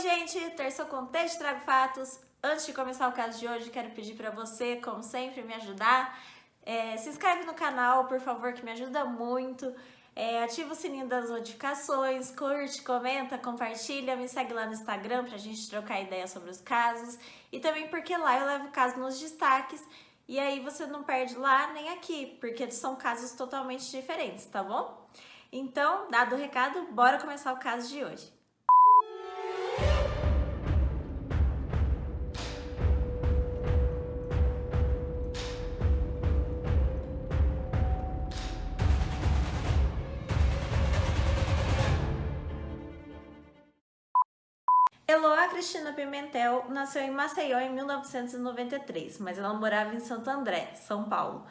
gente! Terça com Texto Trago Fatos. Antes de começar o caso de hoje, quero pedir para você, como sempre, me ajudar. Se inscreve no canal, por favor, que me ajuda muito. Ativa o sininho das notificações, curte, comenta, compartilha, me segue lá no Instagram pra gente trocar ideia sobre os casos. E também porque lá eu levo o caso nos destaques e aí você não perde lá nem aqui, porque são casos totalmente diferentes, tá bom? Então, dado o recado, bora começar o caso de hoje. Eloá Cristina Pimentel nasceu em Maceió em 1993, mas ela morava em Santo André, São Paulo.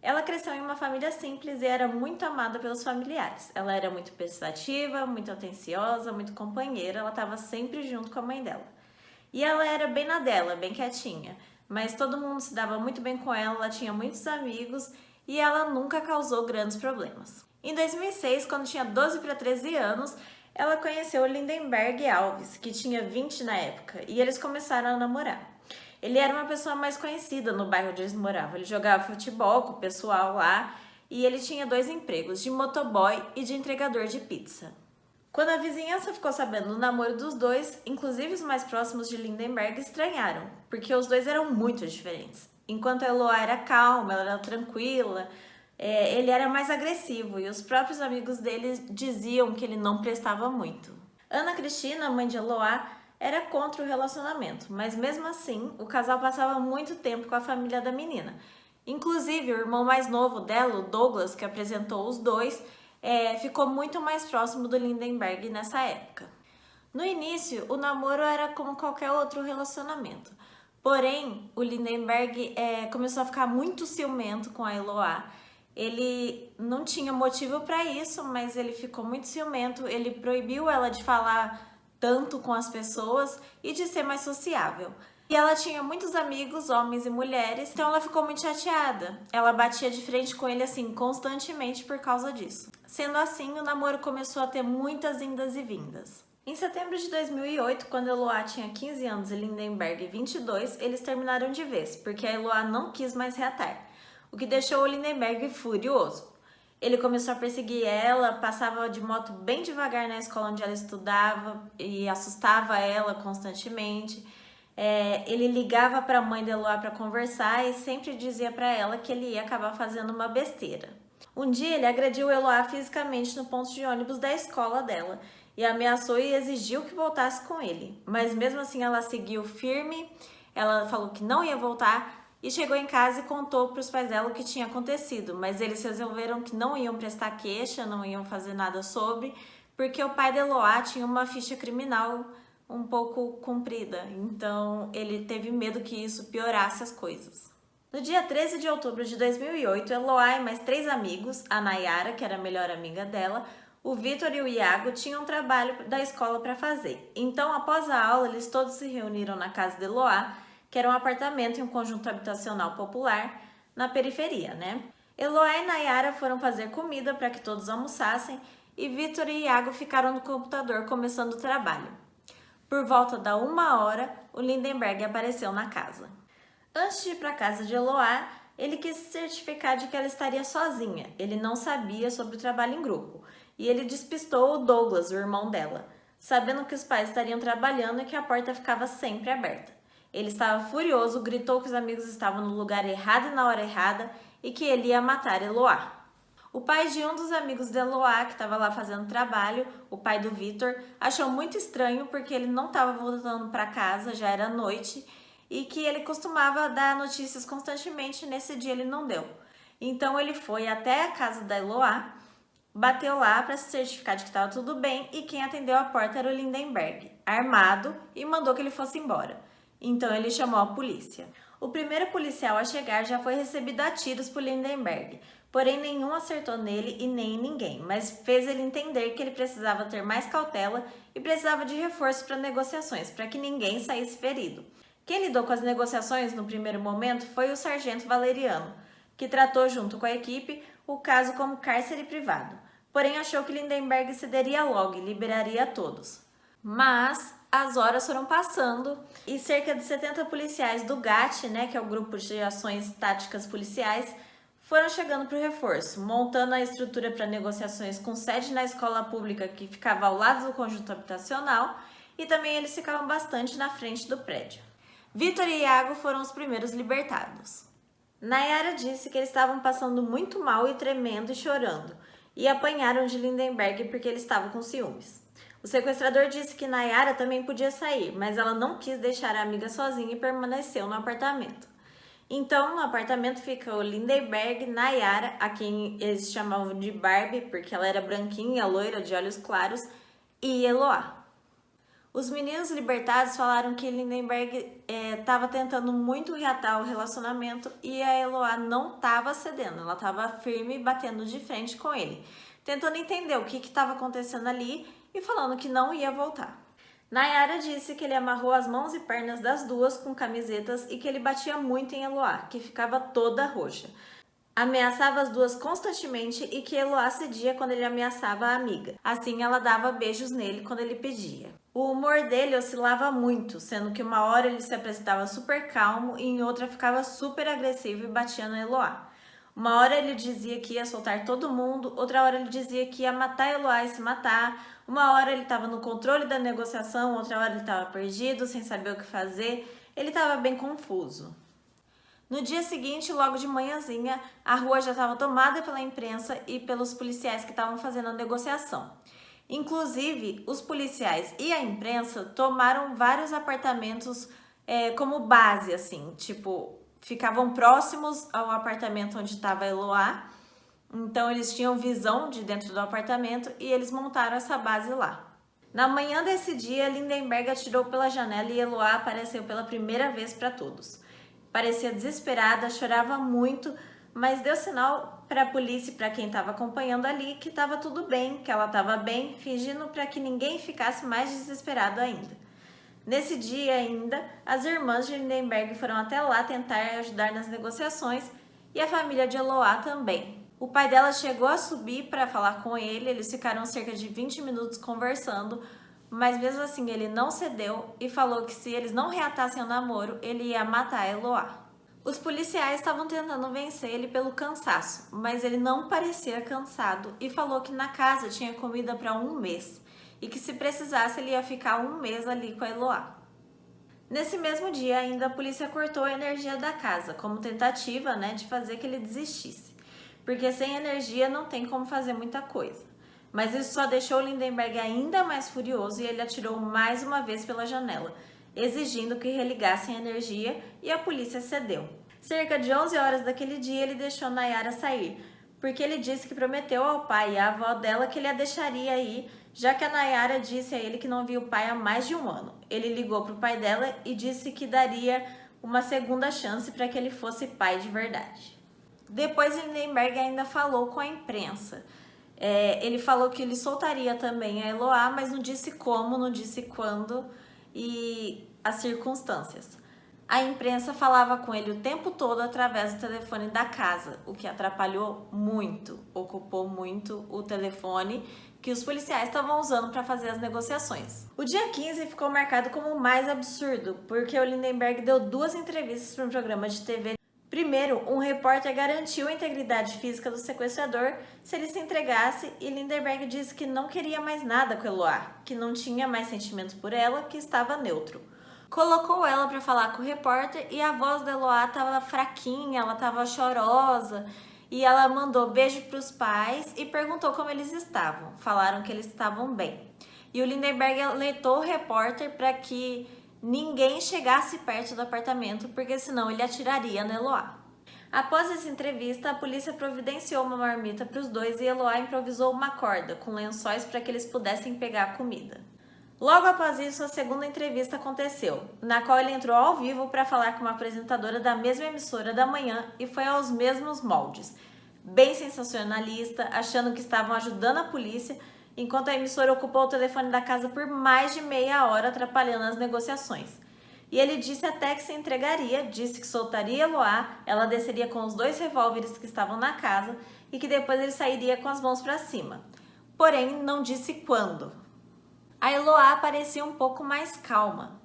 Ela cresceu em uma família simples e era muito amada pelos familiares. Ela era muito prestativa, muito atenciosa, muito companheira, ela estava sempre junto com a mãe dela. E ela era bem na dela, bem quietinha, mas todo mundo se dava muito bem com ela, ela tinha muitos amigos e ela nunca causou grandes problemas. Em 2006, quando tinha 12 para 13 anos, ela conheceu o Lindenberg Alves, que tinha 20 na época, e eles começaram a namorar. Ele era uma pessoa mais conhecida no bairro onde eles moravam. Ele jogava futebol com o pessoal lá e ele tinha 2 empregos, de motoboy e de entregador de pizza. Quando a vizinhança ficou sabendo do namoro dos dois, inclusive os mais próximos de Lindenberg estranharam, porque os dois eram muito diferentes. Enquanto a Eloá era calma, ela era tranquila, ele era mais agressivo e os próprios amigos dele diziam que ele não prestava muito. Ana Cristina, mãe de Eloá, era contra o relacionamento, mas mesmo assim o casal passava muito tempo com a família da menina. Inclusive o irmão mais novo dela, o Douglas, que apresentou os dois, ficou muito mais próximo do Lindenberg nessa época. No início, o namoro era como qualquer outro relacionamento. Porém, o Lindenberg começou a ficar muito ciumento com a Eloá. Ele não tinha motivo para isso, mas ele ficou muito ciumento. Ele proibiu ela de falar tanto com as pessoas e de ser mais sociável. E ela tinha muitos amigos, homens e mulheres, então ela ficou muito chateada. Ela batia de frente com ele assim constantemente por causa disso. Sendo assim, o namoro começou a ter muitas indas e vindas. Em setembro de 2008, quando a Eloá tinha 15 anos e Lindenberg 22, eles terminaram de vez, porque a Eloá não quis mais reatar, o que deixou o Lindenberg furioso. Ele começou a perseguir ela, passava de moto bem devagar na escola onde ela estudava e assustava ela constantemente. Ele ligava para a mãe da Eloá para conversar e sempre dizia para ela que ele ia acabar fazendo uma besteira. Um dia ele agrediu Eloá fisicamente no ponto de ônibus da escola dela e ameaçou e exigiu que voltasse com ele. Mas mesmo assim ela seguiu firme, ela falou que não ia voltar e chegou em casa e contou para os pais dela o que tinha acontecido. Mas eles resolveram que não iam prestar queixa, não iam fazer nada sobre, porque o pai da Eloá tinha uma ficha criminal um pouco comprida, então ele teve medo que isso piorasse as coisas. No dia 13 de outubro de 2008, Eloá e mais 3 amigos, a Nayara, que era a melhor amiga dela, o Vitor e o Iago tinham um trabalho da escola para fazer. Então, após a aula, eles todos se reuniram na casa de Eloá, que era um apartamento em um conjunto habitacional popular na periferia, né? Eloá e Nayara foram fazer comida para que todos almoçassem e Vitor e Iago ficaram no computador começando o trabalho. Por volta da 1h, o Lindenberg apareceu na casa. Antes de ir para a casa de Eloá, ele quis certificar de que ela estaria sozinha. Ele não sabia sobre o trabalho em grupo. E ele despistou o Douglas, o irmão dela, sabendo que os pais estariam trabalhando e que a porta ficava sempre aberta. Ele estava furioso, gritou que os amigos estavam no lugar errado e na hora errada e que ele ia matar Eloá. O pai de um dos amigos de Eloá, que estava lá fazendo trabalho, o pai do Vitor, achou muito estranho porque ele não estava voltando para casa, já era noite, e que ele costumava dar notícias constantemente, nesse dia ele não deu. Então ele foi até a casa da Eloá, bateu lá para se certificar de que estava tudo bem e quem atendeu a porta era o Lindenberg, armado, e mandou que ele fosse embora. Então ele chamou a polícia. O primeiro policial a chegar já foi recebido a tiros por Lindenberg, porém nenhum acertou nele e nem em ninguém, mas fez ele entender que ele precisava ter mais cautela e precisava de reforço para negociações, para que ninguém saísse ferido. Quem lidou com as negociações no primeiro momento foi o sargento Valeriano, que tratou junto com a equipe o caso como cárcere privado, porém achou que Lindenberg cederia logo e liberaria a todos. Mas as horas foram passando e cerca de 70 policiais do GAT, né, que é o Grupo de Ações Táticas Policiais, foram chegando para o reforço, montando a estrutura para negociações com sede na escola pública que ficava ao lado do conjunto habitacional e também eles ficavam bastante na frente do prédio. Vitor e Iago foram os primeiros libertados. Nayara disse que eles estavam passando muito mal e tremendo e chorando, e apanharam de Lindenberg porque ele estava com ciúmes. O sequestrador disse que Nayara também podia sair, mas ela não quis deixar a amiga sozinha e permaneceu no apartamento. Então, no apartamento ficou Lindenberg, Nayara, a quem eles chamavam de Barbie, porque ela era branquinha, loira, de olhos claros, e Eloá. Os meninos libertados falaram que Lindenberg estava tentando muito reatar o relacionamento e a Eloá não estava cedendo, ela estava firme e batendo de frente com ele, tentando entender o que estava acontecendo ali e falando que não ia voltar. Nayara disse que ele amarrou as mãos e pernas das duas com camisetas e que ele batia muito em Eloá, que ficava toda roxa. Ameaçava as duas constantemente e que Eloá cedia quando ele ameaçava a amiga. Assim, ela dava beijos nele quando ele pedia. O humor dele oscilava muito, sendo que uma hora ele se apresentava super calmo e em outra ficava super agressivo e batia no Eloá. Uma hora ele dizia que ia soltar todo mundo, outra hora ele dizia que ia matar Eloá e se matar. Uma hora ele estava no controle da negociação, outra hora ele estava perdido, sem saber o que fazer. Ele estava bem confuso. No dia seguinte, logo de manhãzinha, a rua já estava tomada pela imprensa e pelos policiais que estavam fazendo a negociação. Inclusive, os policiais e a imprensa tomaram vários apartamentos como base, assim, tipo, ficavam próximos ao apartamento onde estava a Eloá. Então, eles tinham visão de dentro do apartamento e eles montaram essa base lá. Na manhã desse dia, Lindenberg atirou pela janela e Eloá apareceu pela primeira vez para todos. Parecia desesperada, chorava muito, mas deu sinal para a polícia e para quem estava acompanhando ali que estava tudo bem, que ela estava bem, fingindo para que ninguém ficasse mais desesperado ainda. Nesse dia ainda, as irmãs de Lindenberg foram até lá tentar ajudar nas negociações e a família de Eloá também. O pai dela chegou a subir para falar com ele, eles ficaram cerca de 20 minutos conversando, mas mesmo assim ele não cedeu e falou que se eles não reatassem o namoro, ele ia matar Eloá. Os policiais estavam tentando vencer ele pelo cansaço, mas ele não parecia cansado e falou que na casa tinha comida para um mês e que se precisasse ele ia ficar um mês ali com a Eloá. Nesse mesmo dia ainda a polícia cortou a energia da casa, como tentativa, de fazer que ele desistisse, porque sem energia não tem como fazer muita coisa. Mas isso só deixou Lindenberg ainda mais furioso e ele atirou mais uma vez pela janela, exigindo que religassem a energia e a polícia cedeu. Cerca de 11 horas daquele dia ele deixou Nayara sair, porque ele disse que prometeu ao pai e à avó dela que ele a deixaria ir, já que a Nayara disse a ele que não via o pai há mais de um ano. Ele ligou para o pai dela e disse que daria uma segunda chance para que ele fosse pai de verdade. Depois Lindenberg ainda falou com a imprensa. Ele falou que ele soltaria também a Eloá, mas não disse como, não disse quando e as circunstâncias. A imprensa falava com ele o tempo todo através do telefone da casa, o que atrapalhou muito, ocupou muito o telefone que os policiais estavam usando para fazer as negociações. O dia 15 ficou marcado como o mais absurdo, porque o Lindenberg deu 2 entrevistas para um programa de TV. Primeiro, um repórter garantiu a integridade física do sequestrador se ele se entregasse e Lindenberg disse que não queria mais nada com Eloá, que não tinha mais sentimento por ela, que estava neutro. Colocou ela para falar com o repórter e a voz da Eloá estava fraquinha, ela estava chorosa e ela mandou beijo para os pais e perguntou como eles estavam. Falaram que eles estavam bem. E o Lindenberg alertou o repórter para que ninguém chegasse perto do apartamento, porque senão ele atiraria na Eloá. Após essa entrevista, a polícia providenciou uma marmita para os dois e Eloá improvisou uma corda com lençóis para que eles pudessem pegar a comida. Logo após isso, a segunda entrevista aconteceu, na qual ele entrou ao vivo para falar com uma apresentadora da mesma emissora da manhã e foi aos mesmos moldes, bem sensacionalista, achando que estavam ajudando a polícia, enquanto a emissora ocupou o telefone da casa por mais de meia hora, atrapalhando as negociações. E ele disse até que se entregaria, disse que soltaria Eloá, ela desceria com os 2 revólveres que estavam na casa e que depois ele sairia com as mãos para cima. Porém, não disse quando. A Eloá parecia um pouco mais calma.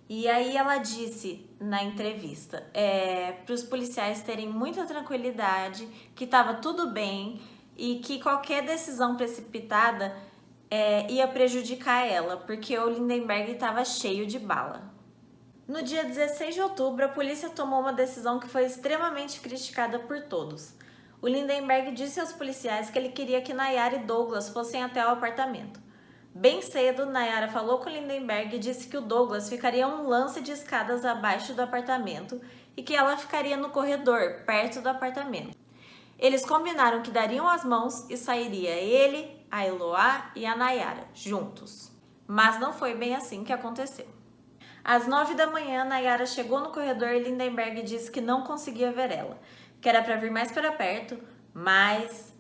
E aí ela disse na entrevista para os policiais terem muita tranquilidade, que estava tudo bem e que qualquer decisão precipitada ia prejudicar ela, porque o Lindenberg estava cheio de bala. No dia 16 de outubro, a polícia tomou uma decisão que foi extremamente criticada por todos. O Lindenberg disse aos policiais que ele queria que Nayara e Douglas fossem até o apartamento. Bem cedo, Nayara falou com Lindenberg e disse que o Douglas ficaria um lance de escadas abaixo do apartamento e que ela ficaria no corredor, perto do apartamento. Eles combinaram que dariam as mãos e sairia ele, a Eloá e a Nayara, juntos. Mas não foi bem assim que aconteceu. Às 9 da manhã, Nayara chegou no corredor e Lindenberg disse que não conseguia ver ela, que era para vir mais para perto, mais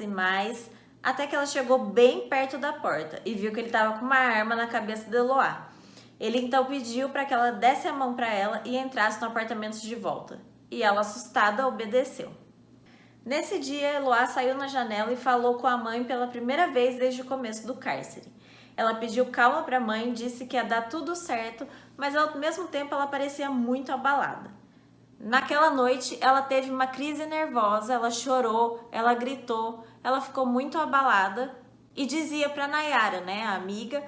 e mais, até que ela chegou bem perto da porta e viu que ele estava com uma arma na cabeça de Eloá. Ele então pediu para que ela desse a mão para ela e entrasse no apartamento de volta. E ela, assustada, obedeceu. Nesse dia, Eloá saiu na janela e falou com a mãe pela primeira vez desde o começo do cárcere. Ela pediu calma para a mãe, disse que ia dar tudo certo, mas ao mesmo tempo ela parecia muito abalada. Naquela noite, ela teve uma crise nervosa, ela chorou, ela gritou, ela ficou muito abalada e dizia para Nayara, a amiga,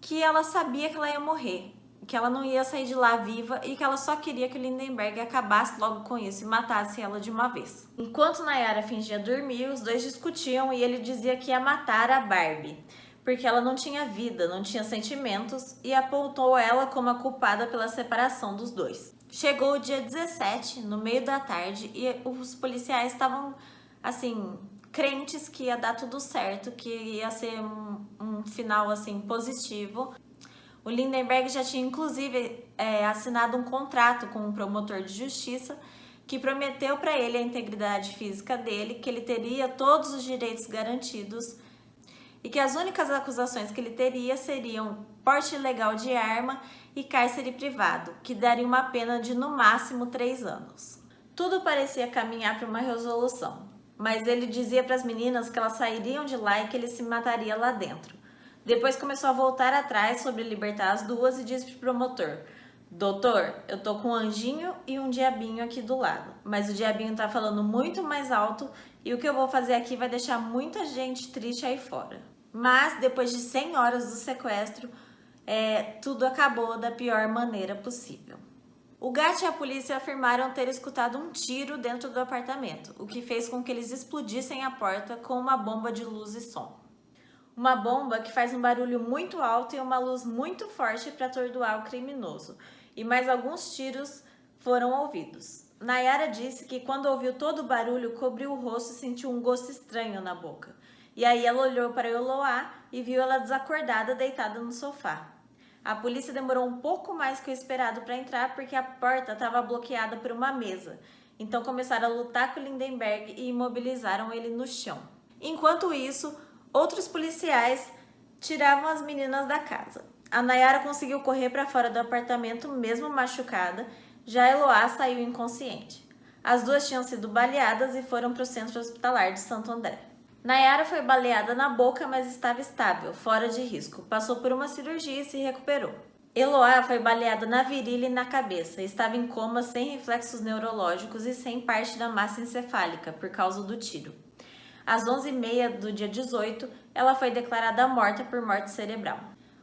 que ela sabia que ela ia morrer, que ela não ia sair de lá viva e que ela só queria que o Lindenberg acabasse logo com isso e matasse ela de uma vez. Enquanto Nayara fingia dormir, os dois discutiam e ele dizia que ia matar a Barbie, porque ela não tinha vida, não tinha sentimentos e apontou ela como a culpada pela separação dos dois. Chegou o dia 17, no meio da tarde, e os policiais estavam, crentes que ia dar tudo certo, que ia ser um final, positivo. O Lindenberg já tinha, inclusive, assinado um contrato com um promotor de justiça que prometeu para ele a integridade física dele, que ele teria todos os direitos garantidos e que as únicas acusações que ele teria seriam porte ilegal de arma e cárcere privado, que daria uma pena de no máximo 3 anos. Tudo parecia caminhar para uma resolução, mas ele dizia para as meninas que elas sairiam de lá e que ele se mataria lá dentro. Depois começou a voltar atrás sobre libertar as duas e disse para o promotor: doutor, eu tô com um anjinho e um diabinho aqui do lado, mas o diabinho tá falando muito mais alto e o que eu vou fazer aqui vai deixar muita gente triste aí fora. Mas depois de 100 horas do sequestro, tudo acabou da pior maneira possível. O Gat e a polícia afirmaram ter escutado um tiro dentro do apartamento, o que fez com que eles explodissem a porta com uma bomba de luz e som. Uma bomba que faz um barulho muito alto e uma luz muito forte para atordoar o criminoso, e mais alguns tiros foram ouvidos. Nayara disse que quando ouviu todo o barulho, cobriu o rosto e sentiu um gosto estranho na boca. E aí ela olhou para Eloá e viu ela desacordada, deitada no sofá. A polícia demorou um pouco mais que o esperado para entrar porque a porta estava bloqueada por uma mesa. Então começaram a lutar com o Lindenberg e imobilizaram ele no chão. Enquanto isso, outros policiais tiravam as meninas da casa. A Nayara conseguiu correr para fora do apartamento mesmo machucada, já Eloá saiu inconsciente. As duas tinham sido baleadas e foram para o centro hospitalar de Santo André. Nayara foi baleada na boca, mas estava estável, fora de risco. Passou por uma cirurgia e se recuperou. Eloá foi baleada na virilha e na cabeça. Estava em coma, sem reflexos neurológicos e sem parte da massa encefálica, por causa do tiro. Às 11h30 do dia 18, ela foi declarada morta por morte cerebral.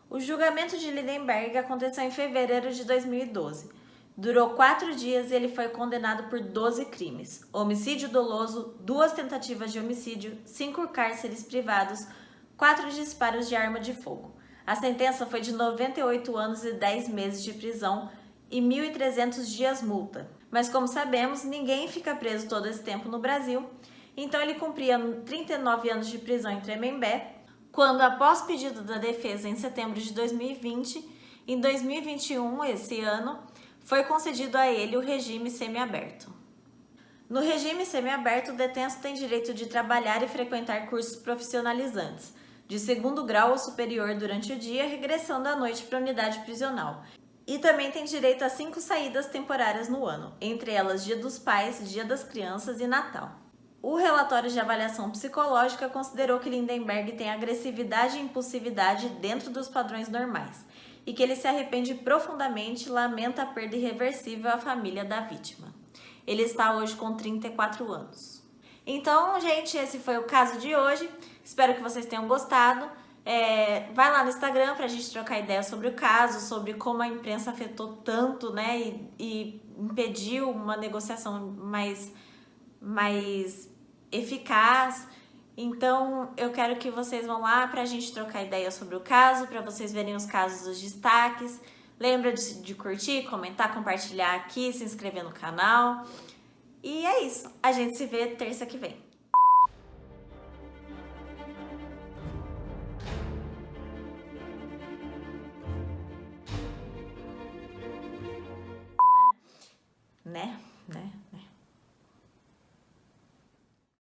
O julgamento de Lindenberg aconteceu em fevereiro de 2012. Durou 4 dias e ele foi condenado por 12 crimes: homicídio doloso, 2 tentativas de homicídio, 5 cárceres privados, 4 disparos de arma de fogo. A sentença foi de 98 anos e 10 meses de prisão e 1.300 dias multa. Mas como sabemos, ninguém fica preso todo esse tempo no Brasil, então ele cumpria 39 anos de prisão em Tremembé, quando, após pedido da defesa em setembro de 2020, em 2021, esse ano, foi concedido a ele o regime semiaberto. No regime semiaberto, o detento tem direito de trabalhar e frequentar cursos profissionalizantes, de 2º grau ou superior durante o dia, regressando à noite para a unidade prisional. E também tem direito a 5 saídas temporárias no ano, entre elas Dia dos Pais, Dia das Crianças e Natal. O relatório de avaliação psicológica considerou que Lindenberg tem agressividade e impulsividade dentro dos padrões normais e que ele se arrepende profundamente e lamenta a perda irreversível à família da vítima. Ele está hoje com 34 anos. Então, gente, esse foi o caso de hoje. Espero que vocês tenham gostado. Vai lá no Instagram pra gente trocar ideia sobre o caso, sobre como a imprensa afetou tanto, né, e impediu uma negociação mais eficaz. Então, eu quero que vocês vão lá pra gente trocar ideia sobre o caso, pra vocês verem os casos, os destaques. Lembra de curtir, comentar, compartilhar aqui, se inscrever no canal. E é isso. A gente se vê terça que vem.